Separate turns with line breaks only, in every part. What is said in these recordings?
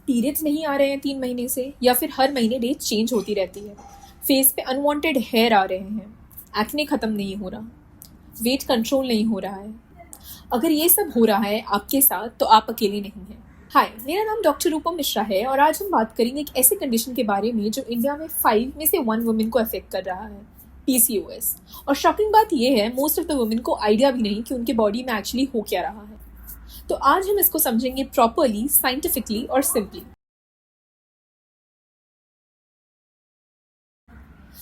Periods नहीं आ रहे हैं 3 महीने से, या फिर हर महीने डेट चेंज होती रहती है, फेस पे अनवांटेड हेयर आ रहे हैं, एक्ने ख़त्म नहीं हो रहा, वेट कंट्रोल नहीं हो रहा है। अगर ये सब हो रहा है आपके साथ तो आप अकेले नहीं हैं। हाय, मेरा नाम डॉक्टर रूपम मिश्रा है और आज हम बात करेंगे एक ऐसे कंडीशन के बारे में जो इंडिया में 5 में से 1 वुमेन को अफेक्ट कर रहा है, पीसीओएस। और शॉकिंग बात यह है, मोस्ट ऑफ द वुमेन को आइडिया भी नहीं कि उनके बॉडी में एक्चुअली हो क्या रहा है। तो आज हम इसको समझेंगे प्रॉपरली, साइंटिफिकली और सिंपली।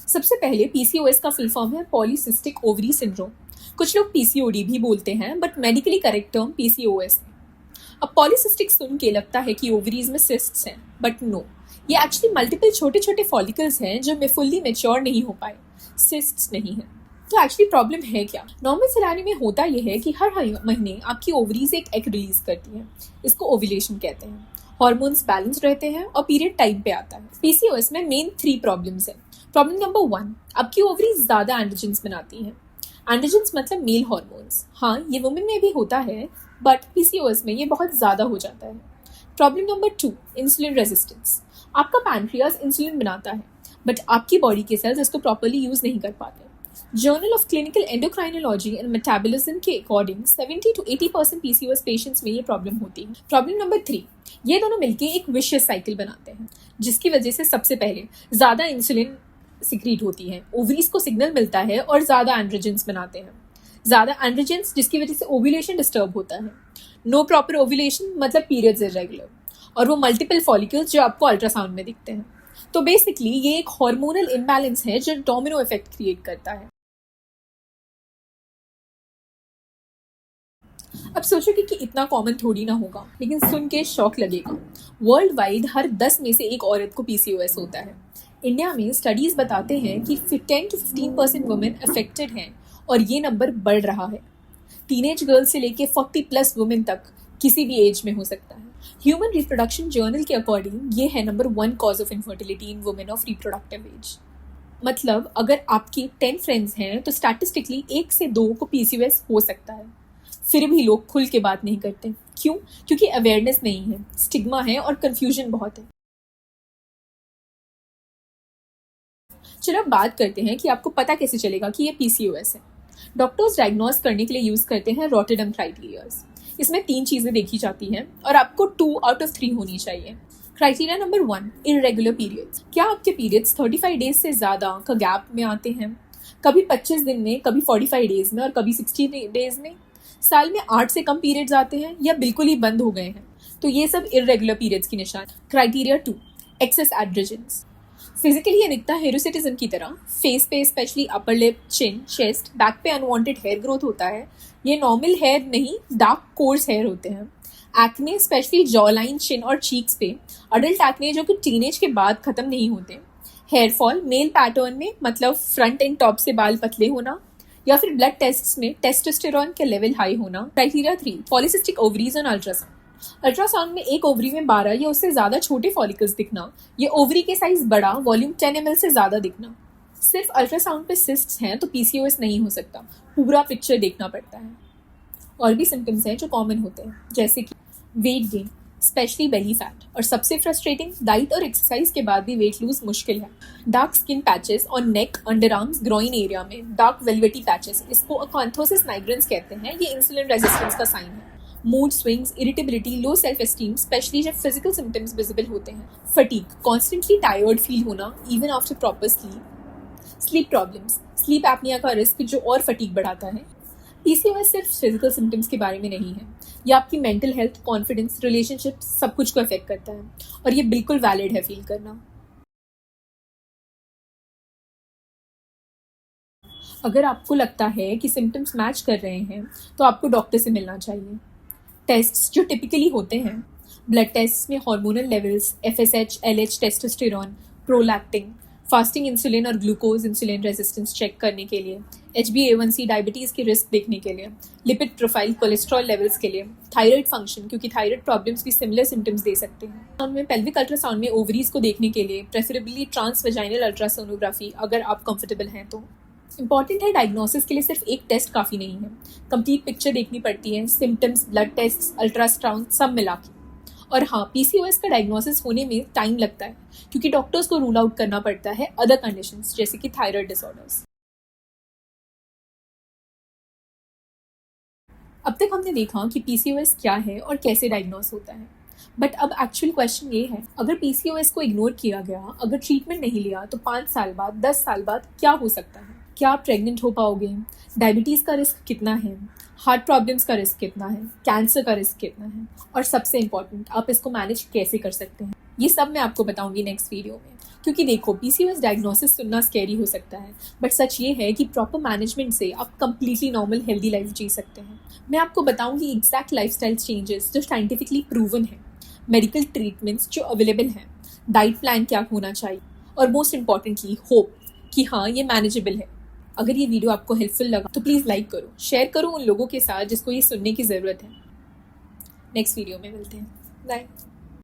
सबसे पहले पीसीओएस का फुल फॉर्म है पॉलीसिस्टिक ओवरी सिंड्रोम। कुछ लोग पीसीओडी भी बोलते हैं, but medically correct term PCOS है। अब पॉलीसिस्टिक सुन के लगता है कि ओवरीज में सिस्ट्स हैं, बट नो, ये एक्चुअली मल्टीपल छोटे छोटे फॉलिकल्स हैं जो फुल्ली मेच्योर नहीं हो पाए, सिस्ट्स नहीं है। तो एक्चुअली प्रॉब्लम है क्या? नॉर्मल सिनारियो में होता यह है कि हर महीने आपकी ओवरीज एक एग रिलीज करती हैं, इसको ओव्यूलेशन कहते हैं। हार्मोन्स बैलेंस रहते हैं और पीरियड टाइम पे आता है। पीसीओएस में मेन 3 प्रॉब्लम्स हैं। प्रॉब्लम नंबर 1, आपकी ओवरीज ज्यादा एंड्रोजेंस बनाती हैं। एंड्रोजेंस मतलब मेल हार्मोन्स। हाँ, ये वुमेन में भी होता है, बट पीसीओएस में ये बहुत ज़्यादा हो जाता है। Problem number 2, insulin resistance. आपका पैनक्रियाज इंसुलिन बनाता है, बट आपकी बॉडी के सेल्स इसको प्रॉपर्ली यूज नहीं कर पाते। Journal of clinical endocrinology and metabolism के अकॉर्डिंग 70 to 80% पीसीओएस पेशेंट्स में ये प्रॉब्लम होती है। प्रॉब्लम नंबर 3, ये दोनों मिलके एक विशियस साइकिल बनाते हैं, जिसकी वजह से सबसे पहले ज़्यादा इंसुलिन सिक्रीट होती है, ओवरीज को सिग्नल मिलता है और ज़्यादा एंड्रोजेंस बनाते हैं। ज़्यादा एंड्रोजेंस जिसकी वजह से ओव्यूलेशन डिस्टर्ब होता है। नो प्रॉपर ओव्यूलेशन मतलब पीरियड्स इरेगुलर, और वो मल्टीपल फॉलिकल्स जो आपको अल्ट्रासाउंड में दिखते हैं। तो बेसिकली ये एक हार्मोनल इम्बैलेंस है जो डोमिनो इफेक्ट क्रिएट करता है। अब सोचोगे कि इतना कॉमन थोड़ी ना होगा, लेकिन सुन के शॉक लगेगा। वर्ल्ड वाइड हर 10 में से एक औरत को पीसीओएस होता है। इंडिया में स्टडीज बताते हैं कि 10 to 15% वुमेन अफेक्टेड हैं, और ये नंबर बढ़ रहा है। टीनेज गर्ल से लेके 40+ वुमेन तक किसी भी एज में हो सकता है। ह्यूमन रिप्रोडक्शन जर्नल के अकॉर्डिंग ये है number 1 cause of infertility in women of reproductive age. मतलब अगर आपकी 10 फ्रेंड्स हैं तो स्टैटिस्टिकली 1 से 2 को पीसीओएस हो सकता है। फिर भी लोग खुल के बात नहीं करते। क्यों? क्योंकि अवेयरनेस नहीं है, स्टिग्मा है और कंफ्यूजन बहुत है। चलो अब बात करते हैं कि आपको पता कैसे चलेगा कि ये पीसीओएस है। डॉक्टर्स डायग्नोज करने के लिए यूज करते हैं रॉटरडम क्राइटेरियाज। इसमें 3 चीजें देखी जाती हैं और आपको 2 out of 3 होनी चाहिए। Criteria number 1, irregular periods. क्या आपके पीरियड्स 35 डेज से ज्यादा का गैप में आते हैं? कभी 25 दिन में, कभी 45 डेज में और कभी 60 डेज में। साल में 8 से कम पीरियड्स आते हैं या बिल्कुल ही बंद हो गए हैं, तो ये सब इरेगुलर पीरियड्स की निशान। Criteria 2, access androgens. फिजिकली ये दिखता है हिरोसिटिज्म की तरह। फेस पे स्पेशली अपर लिप, चिन, चेस्ट, बैक पे अनवांटेड हेयर ग्रोथ होता है। ये नॉर्मल हेयर नहीं, डार्क कोर्स हेयर होते हैं। एक्ने स्पेशली जॉ लाइन, चिन और चीक्स पे। अडल्ट एक्ने जो कि टीनेज के बाद खत्म नहीं होते। हेयर फॉल मेल पैटर्न में, मतलब फ्रंट एंड टॉप से बाल पतले होना, या फिर ब्लड टेस्ट्स में टेस्टोस्टेरोन के लेवल हाई होना। Criteria 3, polycystic ovaries on ultrasound. Ultrasound में एक ओवरी में 12 या उससे ज्यादा छोटे फॉलिकल्स दिखना, ये ओवरी के साइज बड़ा, वॉल्यूम 10 ml से ज्यादा दिखना। सिर्फ अल्ट्रासाउंड पे सिस्ट्स हैं तो पीसीओएस नहीं हो सकता, पूरा पिक्चर देखना पड़ता है। और भी सिम्टम्स हैं जो कॉमन होते हैं, जैसे कि weight gain, specially belly fat, और सबसे फ्रस्ट्रेटिंग, डाइट और एक्सरसाइज के बाद भी वेट लूज मुश्किल है। Dark skin patches on neck, under arms, groin area में डार्क वेलवेटी पैचेस, इसको अकांथोसिस नाइग्रेंस कहते हैं। ये इंसुलिन रेजिस्टेंस का साइन है। Mood swings, irritability, low self esteem, specially जब फिजिकल सिम्टम्स विजिबल होते हैं। फटीग, कॉन्स्टेंटली टायर्ड फील होना even after proper sleep. Sleep problems, sleep apnoea का रिस्क जो और फटीग बढ़ाता है। पीसीओएस सिर्फ फिजिकल सिम्टम्स के बारे में नहीं है, ये आपकी मेंटल हेल्थ, कॉन्फिडेंस, रिलेशनशिप, सब कुछ को अफेक्ट करता है, और ये बिल्कुल वैलिड है फील करना। अगर आपको लगता है कि सिम्टम्स मैच कर रहे हैं तो आपको डॉक्टर से मिलना चाहिए। टेस्ट्स जो टिपिकली होते हैं, ब्लड टेस्ट में hormonal levels, FSH, LH, testosterone, prolactin, fasting insulin और ग्लूकोज इंसुलिन रेजिस्टेंस चेक करने के लिए, HbA1c डायबिटीज़ की रिस्क देखने के लिए, लिपिड प्रोफाइल, कोलेस्ट्रॉल लेवल्स के लिए, थायराइड फंक्शन, क्योंकि थायराइड प्रॉब्लम्स भी सिमिलर सिम्टम्स दे सकते हैं। में पेल्विक अल्ट्रासाउंड में ओवरीज को देखने के लिए प्रेफरेबली ट्रांसवेजाइनल अल्ट्रासोनोग्राफी अगर आप कंफर्टेबल हैं तो। इंपॉर्टेंट है, डायग्नोसिस के लिए सिर्फ एक टेस्ट काफ़ी नहीं है, कंप्लीट पिक्चर देखनी पड़ती है, सिम्टम्स, ब्लड टेस्ट, अल्ट्रासाउंड सब मिला के। और हाँ, पीसीओएस का डायग्नोसिस होने में टाइम लगता है क्योंकि डॉक्टर्स को रूल आउट करना पड़ता है अदर कंडीशंस जैसे कि थायराइड डिसऑर्डर्स। अब तक हमने देखा कि पीसीओएस क्या है और कैसे डायग्नोस होता है, बट अब एक्चुअल क्वेश्चन ये है, अगर पीसीओएस को इग्नोर किया गया, अगर ट्रीटमेंट नहीं लिया, तो 5 साल बाद, 10 साल बाद क्या हो सकता है? क्या आप प्रेग्नेंट हो पाओगे? डायबिटीज़ का रिस्क कितना है? हार्ट प्रॉब्लम्स का रिस्क कितना है? कैंसर का रिस्क कितना है? और सबसे इम्पॉर्टेंट, आप इसको मैनेज कैसे कर सकते हैं? ये सब मैं आपको बताऊंगी नेक्स्ट वीडियो में। क्योंकि देखो, पीसीओएस डायग्नोसिस सुनना स्कैरी हो सकता है, बट सच ये है कि प्रॉपर मैनेजमेंट से आप कंप्लीटली नॉर्मल हेल्दी लाइफ जी सकते हैं। मैं आपको बताऊंगी एग्जैक्ट लाइफस्टाइल चेंजेस जो साइंटिफिकली प्रूवन है, मेडिकल ट्रीटमेंट्स जो अवेलेबल हैं, डाइट प्लान क्या होना चाहिए, और मोस्ट इम्पॉर्टेंटली होप कि हाँ, ये मैनेजेबल है। अगर ये वीडियो आपको हेल्पफुल लगा तो प्लीज़ लाइक करो, शेयर करो उन लोगों के साथ जिसको ये सुनने की ज़रूरत है। नेक्स्ट वीडियो में मिलते हैं। बाय।